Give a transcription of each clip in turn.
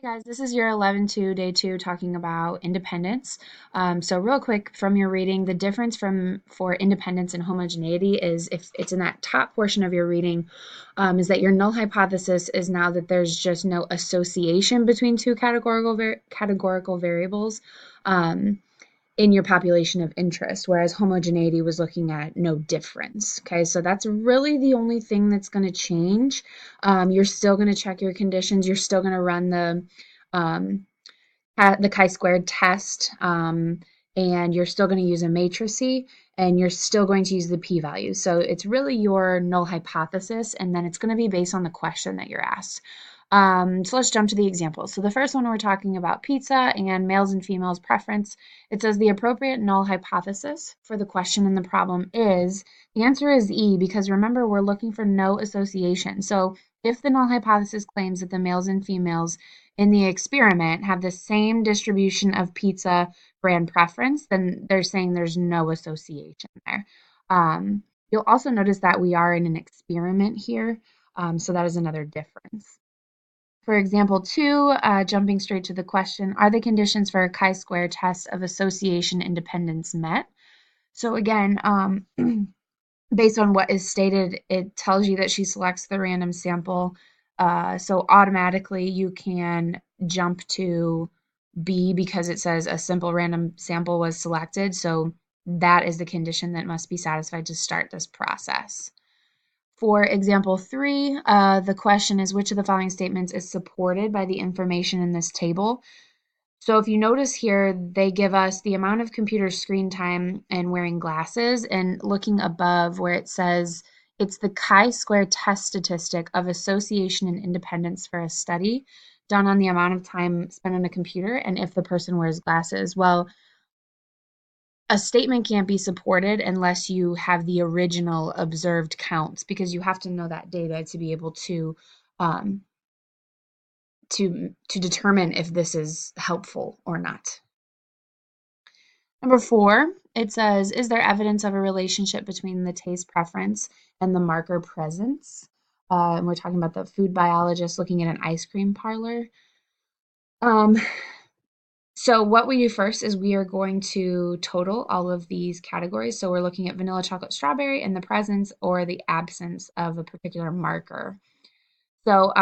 Hey guys, this is your 11-2, day 2, talking about independence. So real quick from your reading, the difference for independence and homogeneity is if it's in that top portion of your reading, is that your null hypothesis is now that there's just no association between two categorical variables. In your population of interest, whereas homogeneity was looking at no difference. Okay, so that's really the only thing that's going to change. You're still going to check your conditions. You're still going to run um, the chi-squared test, and you're still going to use a matrice, and you're still going to use the p-value. So it's really your null hypothesis, and then it's going to be based on the question that you're asked. So let's jump to the examples. So the first one, we're talking about pizza and males and females preference. It says the appropriate null hypothesis for the question in the problem is, the answer is E, because remember, we're looking for no association. So if the null hypothesis claims that the males and females in the experiment have the same distribution of pizza brand preference, then they're saying there's no association there. You'll also notice that we are in an experiment here, so that is another difference. For example, 2, jumping straight to the question, are the conditions for a chi-square test of association independence met? So again, based on what is stated, it tells you that she selects the random sample. So automatically you can jump to B because it says a simple random sample was selected. So that is the condition that must be satisfied to start this process. For example 3, the question is which of the following statements is supported by the information in this table? So if you notice here, they give us the amount of computer screen time and wearing glasses, and looking above where it says it's the chi-square test statistic of association and independence for a study done on the amount of time spent on a computer and if the person wears glasses. Well, a statement can't be supported unless you have the original observed counts, because you have to know that data to be able to um, to determine if this is helpful or not. Number 4, it says, is there evidence of a relationship between the taste preference and the marker presence? And we're talking about the food biologist looking at an ice cream parlor. Um, So what we do first is we are going to total all of these categories. So we're looking at vanilla, chocolate, strawberry, and the presence or the absence of a particular marker. So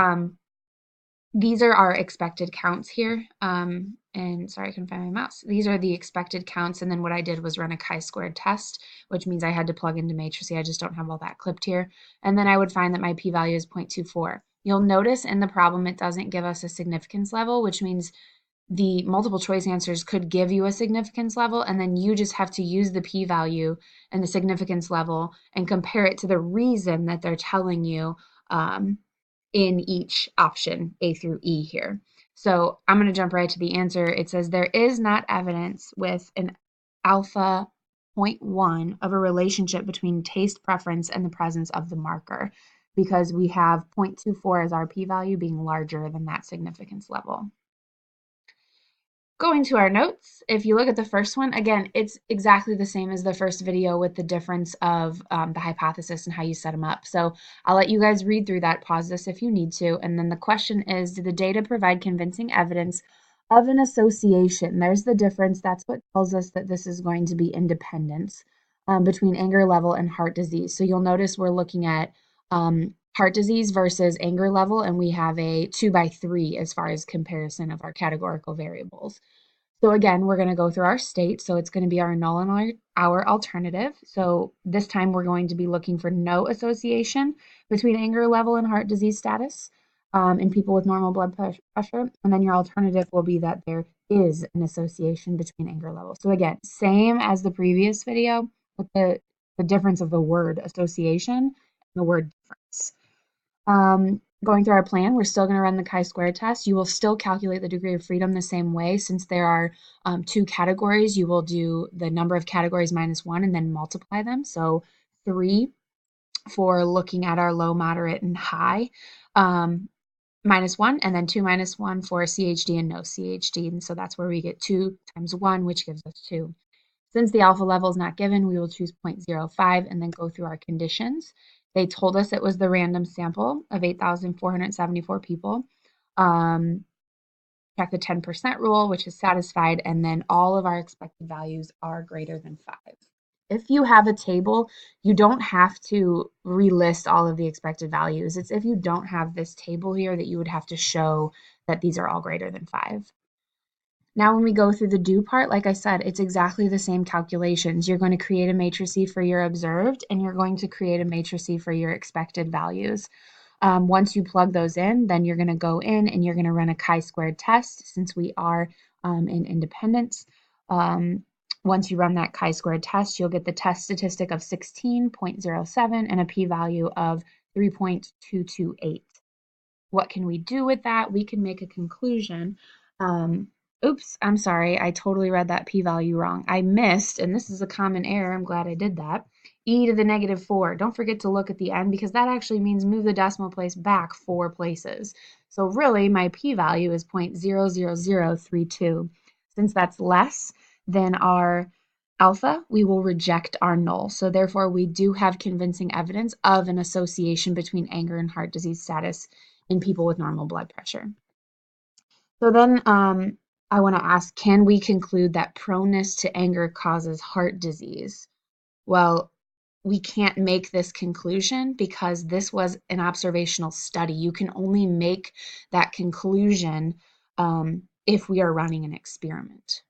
these are our expected counts here. And sorry, I couldn't find my mouse. These are the expected counts. And then what I did was run a chi-squared test, which means I had to plug into matrice. I just don't have all that clipped here. And then I would find that my p-value is 0.24. You'll notice in the problem it doesn't give us a significance level, which means the multiple choice answers could give you a significance level, and then you just have to use the p-value and the significance level and compare it to the reason that they're telling you in each option, A through E here. So I'm going to jump right to the answer. It says there is not evidence with an alpha 0.1 of a relationship between taste preference and the presence of the marker, because we have 0.24 as our p-value being larger than that significance level. Going to our notes, if you look at the first one, again, it's exactly the same as the first video with the difference of the hypothesis and how you set them up. So I'll let you guys read through that, pause this if you need to. And then the question is, do the data provide convincing evidence of an association? There's the difference. That's what tells us that this is going to be independence between anger level and heart disease. So you'll notice we're looking at heart disease versus anger level, and we have a 2 by 3 as far as comparison of our categorical variables. So again, we're going to go through our state. So it's going to be our null and our alternative. So this time we're going to be looking for no association between anger level and heart disease status in people with normal blood pressure. And then your alternative will be that there is an association between anger level. So again, same as the previous video, with the difference of the word association and the word difference. Going through our plan, we're still going to run the chi-square test. You will still calculate the degree of freedom the same way. Since there are 2 categories, you will do the number of categories minus 1 and then multiply them. So 3 for looking at our low, moderate, and high, minus 1, and then 2 minus 1 for CHD and no CHD. And so that's where we get 2 times 1, which gives us 2. Since the alpha level is not given, we will choose 0.05 and then go through our conditions. They told us it was the random sample of 8,474 people. check the 10% rule, which is satisfied, and then all of our expected values are greater than 5. If you have a table, you don't have to relist all of the expected values. It's if you don't have this table here that you would have to show that these are all greater than 5. Now, when we go through the do part, like I said, it's exactly the same calculations. You're going to create a matrice for your observed, and you're going to create a matrice for your expected values. Once you plug those in, then you're going to go in and you're going to run a chi-squared test since we are in independence. Once you run that chi-squared test, you'll get the test statistic of 16.07 and a p-value of 3.228. What can we do with that? We can make a conclusion. Oops, I'm sorry. I totally read that p-value wrong. I missed, and this is a common error. I'm glad I did that. E to the negative 4. Don't forget to look at the end because that actually means move the decimal place back 4 places. So really, my p-value is 0.00032. Since that's less than our alpha, we will reject our null. So therefore, we do have convincing evidence of an association between anger and heart disease status in people with normal blood pressure. So then I want to ask, can we conclude that proneness to anger causes heart disease? Well, we can't make this conclusion because this was an observational study. You can only make that conclusion if we are running an experiment.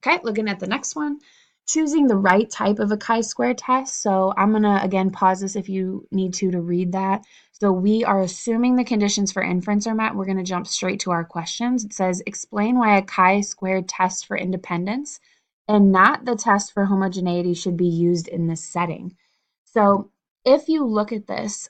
Okay, looking at the next one, choosing the right type of a chi-square test. So I'm going to, again, pause this if you need to read that. So we are assuming the conditions for inference are met. We're going to jump straight to our questions. It says, explain why a chi-squared test for independence and not the test for homogeneity should be used in this setting. So if you look at this,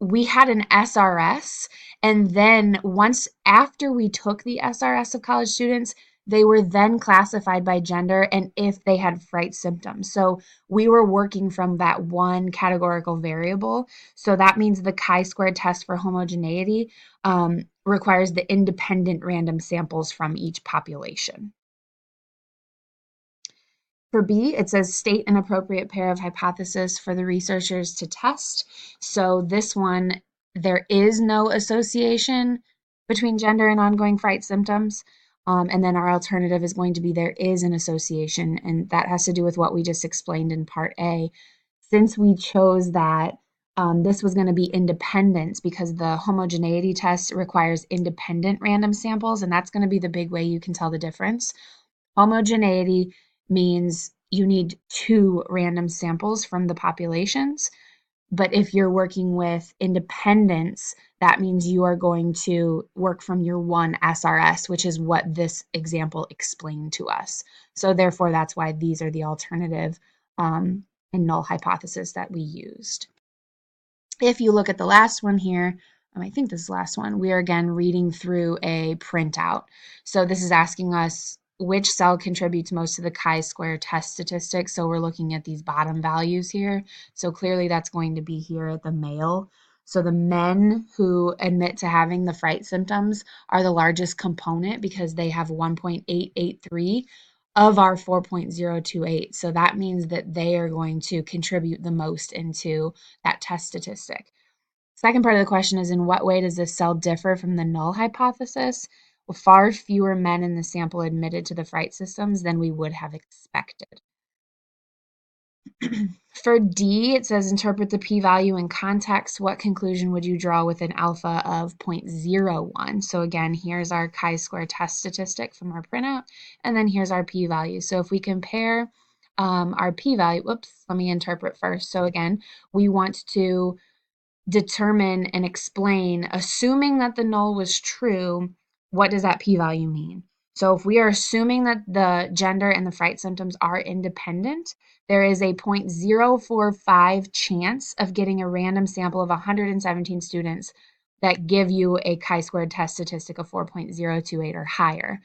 we had an SRS, and then once after we took the SRS of college students, they were then classified by gender and if they had fright symptoms. So we were working from that one categorical variable. So that means the chi-squared test for homogeneity requires the independent random samples from each population. For B, it says state an appropriate pair of hypotheses for the researchers to test. So this one, there is no association between gender and ongoing fright symptoms. And then our alternative is going to be there is an association, and that has to do with what we just explained in part A. Since we chose that this was going to be independence because the homogeneity test requires independent random samples, and that's going to be the big way you can tell the difference. Homogeneity means you need 2 random samples from the populations. But if you're working with independence, that means you are going to work from your one SRS, which is what this example explained to us. So therefore, that's why these are the alternative and null hypothesis that we used. If you look at the last one here, I think this is the last one, we are again reading through a printout. So this is asking us which cell contributes most to the chi-square test statistics. So we're looking at these bottom values here. So clearly that's going to be here at the male. So the men who admit to having the fright symptoms are the largest component because they have 1.883 of our 4.028. So that means that they are going to contribute the most into that test statistic. Second part of the question is, in what way does this cell differ from the null hypothesis? Well, far fewer men in the sample admitted to the fright systems than we would have expected. For D, it says interpret the p-value in context. What conclusion would you draw with an alpha of 0.01? So again, here's our chi-square test statistic from our printout, and then here's our p-value. So if we compare our p-value, let me interpret first. So again, we want to determine and explain, assuming that the null was true, what does that p-value mean? So if we are assuming that the gender and the fright symptoms are independent, there is a 0.045 chance of getting a random sample of 117 students that give you a chi-squared test statistic of 4.028 or higher.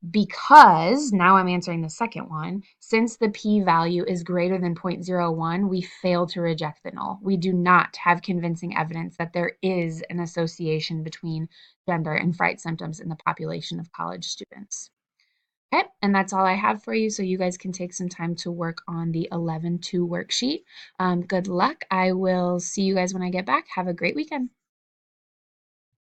Because, now I'm answering the second one, since the p-value is greater than 0.01, we fail to reject the null. We do not have convincing evidence that there is an association between gender and fright symptoms in the population of college students. Okay, and that's all I have for you, so you guys can take some time to work on the 11.2 worksheet. Good luck. I will see you guys when I get back. Have a great weekend.